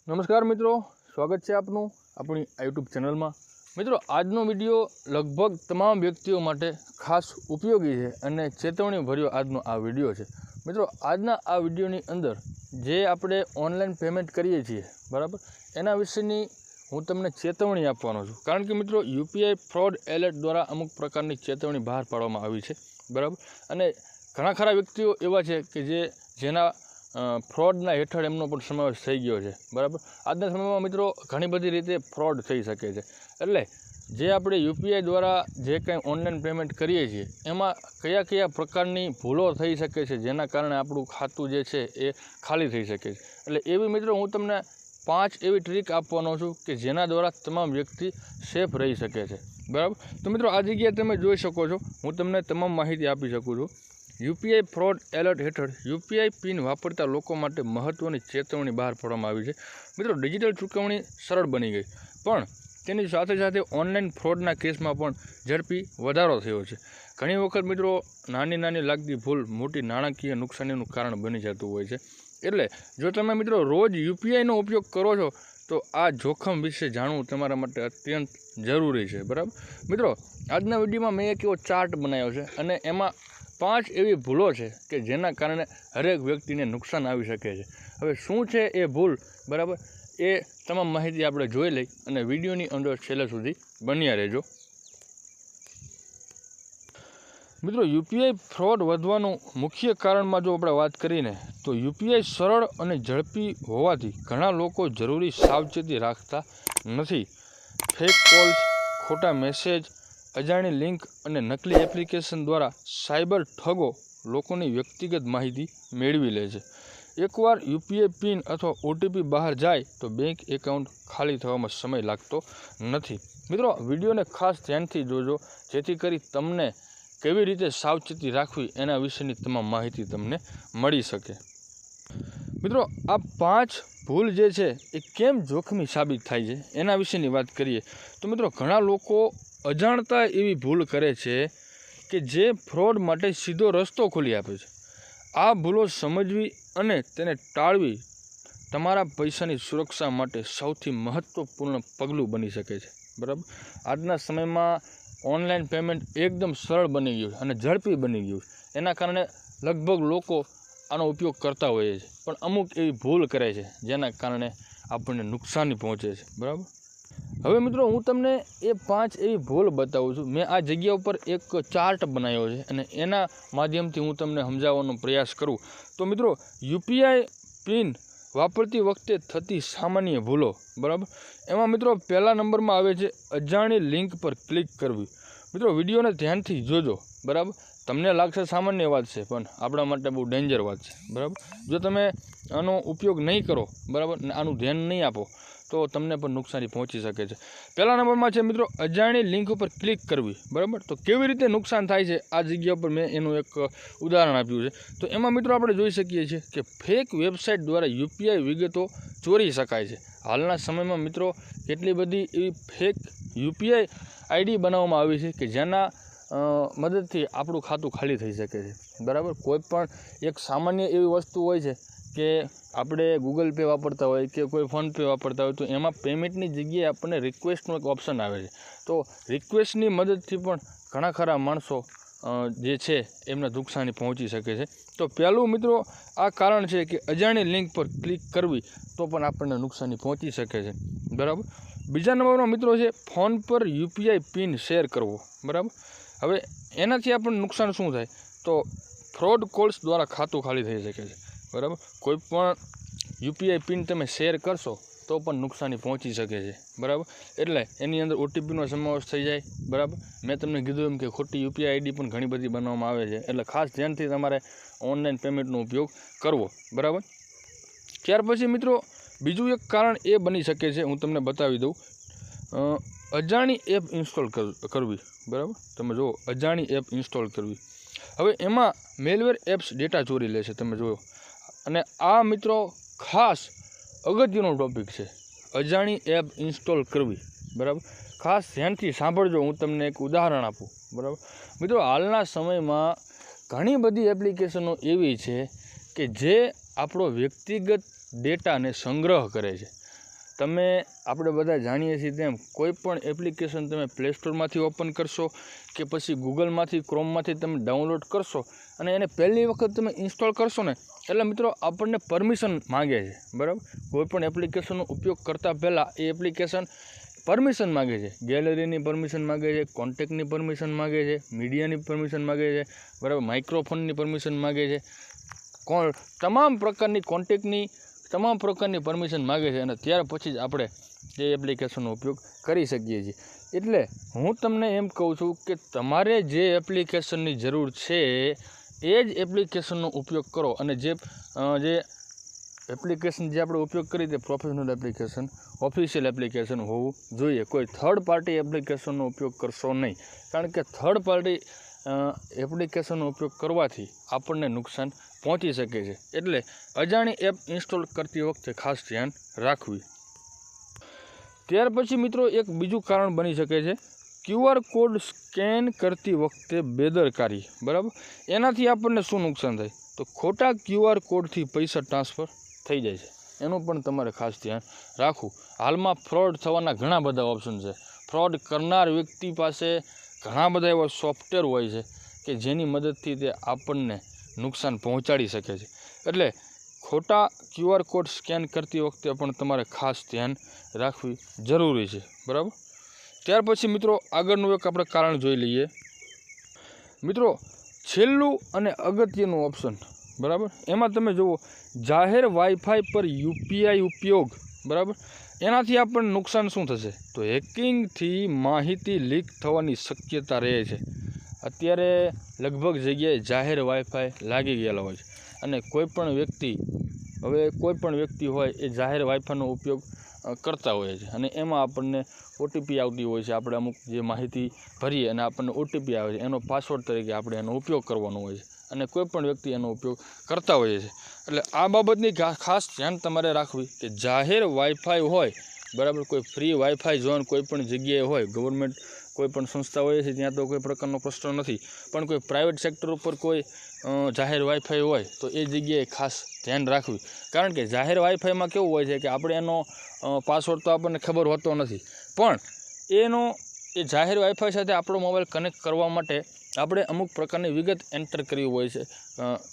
નમસ્કાર મિત્રો, સ્વાગત છે આપનું આપણી યુટ્યુબ ચેનલમાં। મિત્રો, આજનો વિડીયો લગભગ તમામ વ્યક્તિઓ માટે ખાસ ઉપયોગી છે અને ચેતવણી ભર્યો આજનો આ વિડીયો છે। મિત્રો, આજના આ વિડીયોની અંદર જે આપણે ઓનલાઈન પેમેન્ટ કરીએ છીએ બરાબર, એના વિશેની હું તમને ચેતવણી આપવાનો છું। કારણ કે મિત્રો, યુપીઆઈ ફ્રોડ એલર્ટ દ્વારા અમુક પ્રકારની ચેતવણી બહાર પાડવામાં આવી છે બરાબર, અને ઘણા ખરા વ્યક્તિઓ એવા છે કે જેના ફ્રોડના હેઠળ એમનો પણ સમાવેશ થઈ ગયો છે બરાબર। આજના સમયમાં મિત્રો ઘણી બધી રીતે ફ્રોડ થઈ શકે છે, એટલે જે આપણે યુપીઆઈ દ્વારા જે કંઈ ઓનલાઈન પેમેન્ટ કરીએ છીએ એમાં કયા કયા પ્રકારની ભૂલો થઈ શકે છે જેના કારણે આપણું ખાતું જે છે એ ખાલી થઈ શકે છે। એટલે એવી મિત્રો હું તમને 5 એવી ટ્રીક આપવાનો છું કે જેના દ્વારા તમામ વ્યક્તિ સેફ રહી શકે છે બરાબર। તો મિત્રો, આ જગ્યાએ તમે જોઈ શકો છો, હું તમને તમામ માહિતી આપી શકું છું। યુપીઆઈ ફ્રોડ એલર્ટ હેઠળ યુપીઆઈ પિન વાપરતા લોકો માટે મહત્ત્વની ચેતવણી બહાર પાડવામાં આવી છે। મિત્રો, ડિજિટલ ચૂકવણી સરળ બની ગઈ, પણ તેની સાથે સાથે ઓનલાઈન ફ્રોડના કેસમાં પણ ઝડપી વધારો થયો છે। ઘણી વખત મિત્રો, નાની લાગતી ભૂલ મોટી નાણાકીય નુકસાનીનું કારણ બની જતું હોય છે। એટલે જો તમે મિત્રો રોજ યુપીઆઈનો ઉપયોગ કરો છો તો આ જોખમ વિશે જાણવું તમારા માટે અત્યંત જરૂરી છે બરાબર। મિત્રો, આજના વિડીયોમાં મેં એક એવો ચાર્ટ બનાવ્યો છે અને એમાં 5 એવી ભૂલો છે કે જેના કારણે હરેક વ્યક્તિને નુકસાન આવી શકે છે। હવે શું છે એ ભૂલ બરાબર, એ તમામ માહિતી આપણે જોઈ લઈ અને વિડીયોની અંદર છેલ્લે સુધી બન્યા રહેજો। મિત્રો, યુપીઆઈ ફ્રોડ વધવાનું મુખ્ય કારણમાં જો આપણે વાત કરીને તો યુપીઆઈ સરળ અને ઝડપી હોવાથી ઘણા લોકો જરૂરી સાવચેતી રાખતા નથી। ફેક કોલ્સ, ખોટા મેસેજ, અજાણી લિંક અને નકલી એપ્લિકેશન દ્વારા સાયબર ઠગો લોકોની વ્યક્તિગત માહિતી મેળવી લે છે। એકવાર યુપીઆઈ પિન અથવા ઓટીપી બહાર જાય તો બેંક એકાઉન્ટ ખાલી થવામાં સમય લાગતો નથી। મિત્રો, વિડીયોને ખાસ ધ્યાનથી જોજો જેથી કરી તમને કેવી રીતે સાવચેતી રાખવી એના વિશેની તમામ માહિતી તમને મળી શકે। મિત્રો, આ 5 ભૂલ જે છે એ કેમ જોખમી સાબિત થાય છે એના વિશેની વાત કરીએ તો મિત્રો, ઘણા લોકો અજાણતા એવી ભૂલ કરે છે કે જે ફ્રોડ માટે સીધો રસ્તો ખોલી આપે છે। આ ભૂલો સમજવી અને તેને ટાળવી તમારા પૈસાની સુરક્ષા માટે સૌથી મહત્ત્વપૂર્ણ પગલું બની શકે છે બરાબર। આજના સમયમાં ઓનલાઈન પેમેન્ટ એકદમ સરળ બની ગયું અને ઝડપી બની ગયું, એના કારણે લગભગ લોકો આનો ઉપયોગ કરતા હોય છે, પણ અમુક એવી ભૂલ કરે છે જેના કારણે આપણને નુકસાની પહોંચે છે બરાબર। હવે મિત્રો, હું તમને એ 5 એવી ભૂલ બતાવું છું। મેં આ જગ્યા ઉપર એક ચાર્ટ બનાવ્યો છે અને એના માધ્યમથી હું તમને સમજાવવાનો પ્રયાસ કરું તો મિત્રો, યુપીઆઈ પિન વાપરતી વખતે થતી સામાન્ય ભૂલો બરાબર, એમાં મિત્રો પહેલા નંબરમાં આવે છે અજાણી લિંક પર ક્લિક કરવી। મિત્રો, વિડીયોને ધ્યાનથી જોજો બરાબર, તમને લાગશે સામાન્ય વાત છે પણ આપણા માટે બહુ ડેન્જર વાત છે બરાબર। જો તમે આનો ઉપયોગ નહીં કરો બરાબર ને આનું ધ્યાન નહીં આપો તો તમને પણ નુકસાની પહોંચી શકે છે। પહેલા નંબરમાં છે મિત્રો અજાણી લિંક ઉપર ક્લિક કરવી બરાબર। તો કેવી રીતે નુકસાન થાય છે આ જગ્યા ઉપર મેં એનું એક ઉદાહરણ આપ્યું છે। તો એમાં મિત્રો આપણે જોઈ શકીએ છીએ કે ફેક વેબસાઇટ દ્વારા યુપીઆઈ વિગતો ચોરી શકાય છે। હાલના સમયમાં મિત્રો કેટલી બધી એવી ફેક યુપીઆઈ આઈડી બનાવવામાં આવી છે કે જેના મદદથી આપણું ખાતું ખાલી થઈ શકે છે બરાબર। કોઈ પણ એક સામાન્ય એવી વસ્તુ હોય છે કે આપણે ગૂગલ પે વાપરતા હોય કે કોઈ ફોનપે વાપરતા હોય તો એમાં પેમેન્ટની જગ્યાએ આપણને રિક્વેસ્ટનો એક ઓપ્શન આવે છે, તો રિક્વેસ્ટની મદદથી પણ ઘણા ખરા માણસો જે છે એમને નુકસાની પહોંચી શકે છે। તો પહેલું મિત્રો આ કારણ છે કે અજાણી લિંક પર ક્લિક કરવી તો પણ આપણને નુકસાની પહોંચી શકે છે બરાબર। બીજા નંબરમાં મિત્રો છે ફોન પર યુપીઆઈ પિન શેર કરવો બરાબર। હવે એનાથી આપણને નુકસાન શું થાય તો ફ્રોડ કોલ્સ દ્વારા ખાતું ખાલી થઈ શકે છે બરાબર। કોઈ પણ યુપીઆઈ પિન તમે શેર કરશો તો પણ નુકસાની પહોંચી શકે છે બરાબર। એટલે એની અંદર ઓટીપીનો સમાવેશ થઈ જાય બરાબર। મેં તમને કીધું એમ કે ખોટી યુપીઆઈ આઈડી પણ ઘણી બધી બનાવવામાં આવે છે, એટલે ખાસ ધ્યાનથી તમારે ઓનલાઈન પેમેન્ટનો ઉપયોગ કરવો બરાબર। ત્યાર પછી મિત્રો બીજું એક કારણ એ બની શકે છે, હું તમને બતાવી દઉં, અજાણી એપ ઇન્સ્ટોલ કરવી બરાબર। તમે જુઓ, અજાણી એપ ઇન્સ્ટોલ કરવી, હવે એમાં મેલવેર એપ્સ ડેટા ચોરી લે છે, તમે જુઓ। અને આ મિત્રો ખાસ અગત્યનો ટોપિક છે, અજાણી એપ ઇન્સ્ટોલ કરવી બરાબર। ખાસ ધ્યાનથી સાંભળજો, હું તમને એક ઉદાહરણ આપું બરાબર। મિત્રો, હાલના સમયમાં ઘણી બધી એપ્લિકેશનો એવી છે કે જે આપણો વ્યક્તિગત ડેટાને સંગ્રહ કરે છે તમે આપણે બધા જાણીએ છીએ તેમ કોઈ પણ એપ્લિકેશન તમે પ્લે સ્ટોરમાંથી ઓપન કરશો કે પછી ગૂગલમાંથી ક્રોમમાંથી તમે ડાઉનલોડ કરશો અને એને પહેલી વખત તમે ઇન્સ્ટોલ કરશો ને એટલે મિત્રો આપણને પરમિશન માગે છે, બરાબર. કોઈ પણ એપ્લિકેશનનો ઉપયોગ કરતાં પહેલાં એ એપ્લિકેશન પરમિશન માગે છે. ગેલેરીની પરમિશન માગે છે, કોન્ટેક્ટની પરમિશન માગે છે, મીડિયાની પરમિશન માગે છે, બરાબર, માઇક્રોફોનની પરમિશન માગે છે, તમામ પ્રકારની કોન્ટેક્ટની તમામ પ્રકારની પરમિશન માગે છે અને ત્યાર પછી જ આપણે એ એપ્લિકેશનનો ઉપયોગ કરી શકીએ છીએ. એટલે હું તમને એમ કહું છું કે તમારે જે એપ્લિકેશનની જરૂર છે એ જ એપ્લિકેશનનો ઉપયોગ કરો અને જે એપ્લિકેશન જે આપણે ઉપયોગ કરીએ તે પ્રોફેશનલ એપ્લિકેશન, ઓફિશિયલ એપ્લિકેશન હોવું જોઈએ. કોઈ થર્ડ પાર્ટી એપ્લિકેશનનો ઉપયોગ કરશો નહીં, કારણ કે થર્ડ પાર્ટી એપ્લિકેશનનો ઉપયોગ કરવાથી આપણને નુકસાન પહોંચી શકે છે. એટલે અજાણી એપ ઇન્સ્ટોલ કરતી વખતે ખાસ ધ્યાન રાખવી. ત્યાર પછી મિત્રો એક બીજું કારણ બની શકે છે QR કોડ સ્કેન કરતી વખતે બેદરકારી, બરાબર. એનાથી આપણને શું નુકસાન થાય? તો ખોટા QR કોડથી પૈસા ટ્રાન્સફર થઈ જાય છે, એનું પણ તમારે ખાસ ધ્યાન રાખવું. હાલમાં ફ્રોડ થવાના ઘણા બધા ઓપ્શન છે. ફ્રોડ કરનાર વ્યક્તિ પાસે ઘણા બધા એવા સોફ્ટવેર હોય છે કે જેની મદદથી તે આપણને નુકસાન પહોંચાડી શકે છે. એટલે ખોટા QR કોડ સ્કેન કરતી વખતે પણ તમારે ખાસ ધ્યાન રાખવી જરૂરી છે, બરાબર. ત્યાર પછી મિત્રો આગળનું એક આપણે કારણ જોઈ લઈએ. મિત્રો છેલ્લું અને અગત્યનું ઓપ્શન, બરાબર, એમાં તમે જુઓ જાહેર વાઈફાઈ પર UPI ઉપયોગ, બરાબર. એનાથી આપણને નુકસાન શું થશે? તો હેકિંગથી માહિતી લીક થવાની શક્યતા રહે છે. અત્યારે લગભગ જગ્યાએ જાહેર વાઈફાઈ લાગી ગયેલા હોય છે અને કોઈ પણ વ્યક્તિ હોય એ જાહેર વાઈફાઈનો ઉપયોગ કરતા હોય છે અને એમાં આપણને OTP આવતી હોય છે. આપણે અમુક જે માહિતી ભરીએ અને આપણને OTP આવે છે, એનો પાસવર્ડ તરીકે આપણે એનો ઉપયોગ કરવાનો હોય છે અને કોઈ પણ વ્યક્તિ એનો ઉપયોગ કરતા હોય છે. એટલે આ બાબતની ખાસ ધ્યાન તમારે રાખવી કે જાહેર વાઈફાઈ હોય, બરાબર, કોઈ ફ્રી વાઈફાઈ ઝોન કોઈ પણ જગ્યાએ હોય, ગવર્મેન્ટ કોઈ પણ સંસ્થા હોય છે ત્યાં તો કોઈ પ્રકારનો પ્રશ્ન નથી, પણ કોઈ પ્રાઇવેટ સેક્ટર ઉપર કોઈ જાહેર વાઈફાઈ હોય તો એ જગ્યાએ ખાસ ધ્યાન રાખવી. કારણ કે જાહેર વાઈફાઈમાં કેવું હોય છે કે આપણે એનો પાસવર્ડ તો આપણને ખબર હોતો નથી, પણ એ જાહેર વાઈફાઈ સાથે આપણો મોબાઈલ કનેક્ટ કરવા માટે આપણે અમુક પ્રકારની વિગત એન્ટર કરવી હોય છે,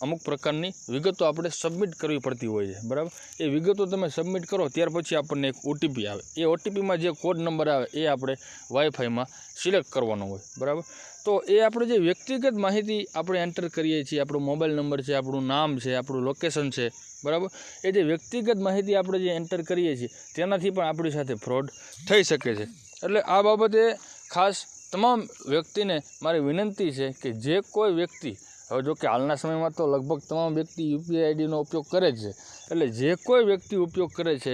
અમુક પ્રકારની વિગતો આપણે સબમિટ કરવી પડતી હોય છે, બરાબર. એ વિગતો તમે સબમિટ કરો ત્યાર પછી આપણને એક OTP આવે. એ OTPમાં જે કોડ નંબર આવે એ આપણે વાઈફાઈમાં સિલેક્ટ કરવાનો હોય, બરાબર. તો એ આપણે જે વ્યક્તિગત માહિતી આપણે એન્ટર કરીએ છીએ, આપણો મોબાઈલ નંબર છે, આપણું નામ છે, આપણું લોકેશન છે, બરાબર, એ જે વ્યક્તિગત માહિતી આપણે જે એન્ટર કરીએ છીએ તેનાથી પણ આપણી સાથે ફ્રોડ થઈ શકે છે. એટલે આ બાબતે ખાસ તમામ વ્યક્તિને મારી વિનંતી છે કે જે કોઈ વ્યક્તિ, હવે જો કે હાલના સમયમાં તો લગભગ તમામ વ્યક્તિ UPI IDનો ઉપયોગ કરે જ છે, એટલે જે કોઈ વ્યક્તિ ઉપયોગ કરે છે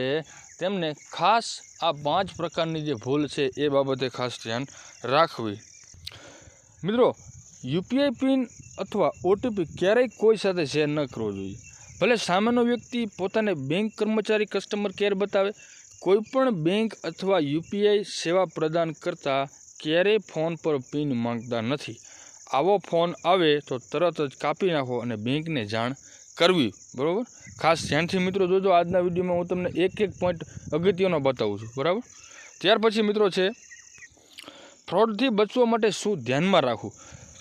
તેમને ખાસ આ 5 પ્રકારની જે ભૂલ છે એ બાબતે ખાસ ધ્યાન રાખવી. મિત્રો UPI પિન અથવા OTP ક્યારેય કોઈ સાથે શેર ન કરવો જોઈએ. ભલે સામેનો વ્યક્તિ પોતાને બેંક કર્મચારી કસ્ટમર કેર બતાવે, કોઈપણ બેંક અથવા UPI સેવા પ્રદાન કરતા ક્યારેય ફોન પર પિન માંગતા નથી. આવો ફોન આવે તો તરત જ કાપી નાખો અને બેંકને જાણ કરવી, બરાબર. ખાસ ધ્યાનથી મિત્રો જોજો. આજના વિડીયોમાં હું તમને એક પોઈન્ટ અગત્યનો બતાવું છું, બરાબર. ત્યાર પછી મિત્રો છે ફ્રોડથી બચવા માટે શું ધ્યાનમાં રાખવું?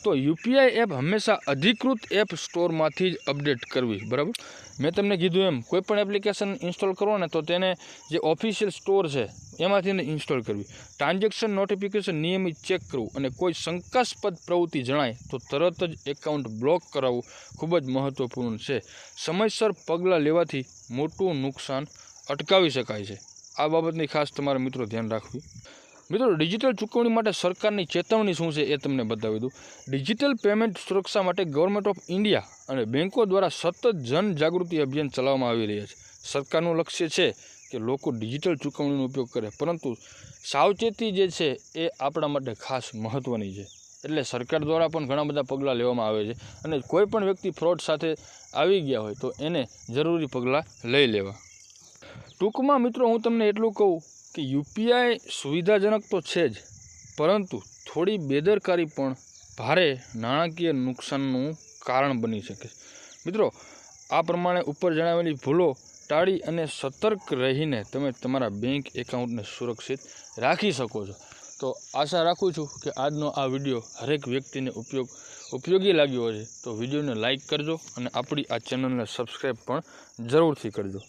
તો UPI એપ હંમેશા અધિકૃત એપ સ્ટોરમાંથી જ અપડેટ કરવી, બરાબર. મેં તમને કીધું એમ કોઈ પણ એપ્લિકેશન ઇન્સ્ટોલ કરો ને તો તેને જે ઓફિશિયલ સ્ટોર છે એમાંથી ઇન્સ્ટોલ કરવી. ટ્રાન્ઝેક્શન નોટિફિકેશન નિયમિત ચેક કરવું અને કોઈ શંકાસ્પદ પ્રવૃત્તિ જણાય તો તરત જ એકાઉન્ટ બ્લોક કરાવવું ખૂબ જ મહત્ત્વપૂર્ણ છે. સમયસર પગલાં લેવાથી મોટું નુકસાન અટકાવી શકાય છે. આ બાબતની ખાસ તમારે મિત્રો ધ્યાન રાખવી. મિત્રો ડિજિટલ ચૂકવણી માટે સરકારની ચેતવણી શું છે એ તમને બતાવી દઉં. ડિજિટલ પેમેન્ટ સુરક્ષા માટે ગવર્મેન્ટ ઓફ ઇન્ડિયા અને બેન્કો દ્વારા સતત જનજાગૃતિ અભિયાન ચલાવવામાં આવી રહ્યા છે. સરકારનું લક્ષ્ય છે કે લોકો ડિજિટલ ચૂકવણીનો ઉપયોગ કરે, પરંતુ સાવચેતી જે છે એ આપણા માટે ખાસ મહત્ત્વની છે. એટલે સરકાર દ્વારા પણ ઘણા બધા પગલાં લેવામાં આવે છે અને કોઈ પણ વ્યક્તિ ફ્રોડ સાથે આવી ગયા હોય તો એને જરૂરી પગલાં લઈ લેવા. ટૂંકમાં મિત્રો હું તમને એટલું કહું કે UPI સુવિધાજનક તો છે જ, પરંતુ થોડી બેદરકારી પણ ભારે નાણાકીય નુકસાનનું કારણ બની શકે છે. મિત્રો આ પ્રમાણે ઉપર જણાવેલી ભૂલો ટાળી અને સતર્ક રહીને તમે તમારા બેંક એકાઉન્ટને સુરક્ષિત રાખી શકો છો. તો આશા રાખું છું કે આજનો આ વિડીયો હરેક વ્યક્તિને ઉપયોગી લાગ્યો હશે. તો વિડીયોને લાઇક કરજો અને આપણી આ ચેનલને સબસ્ક્રાઈબ પણ જરૂરથી કરજો.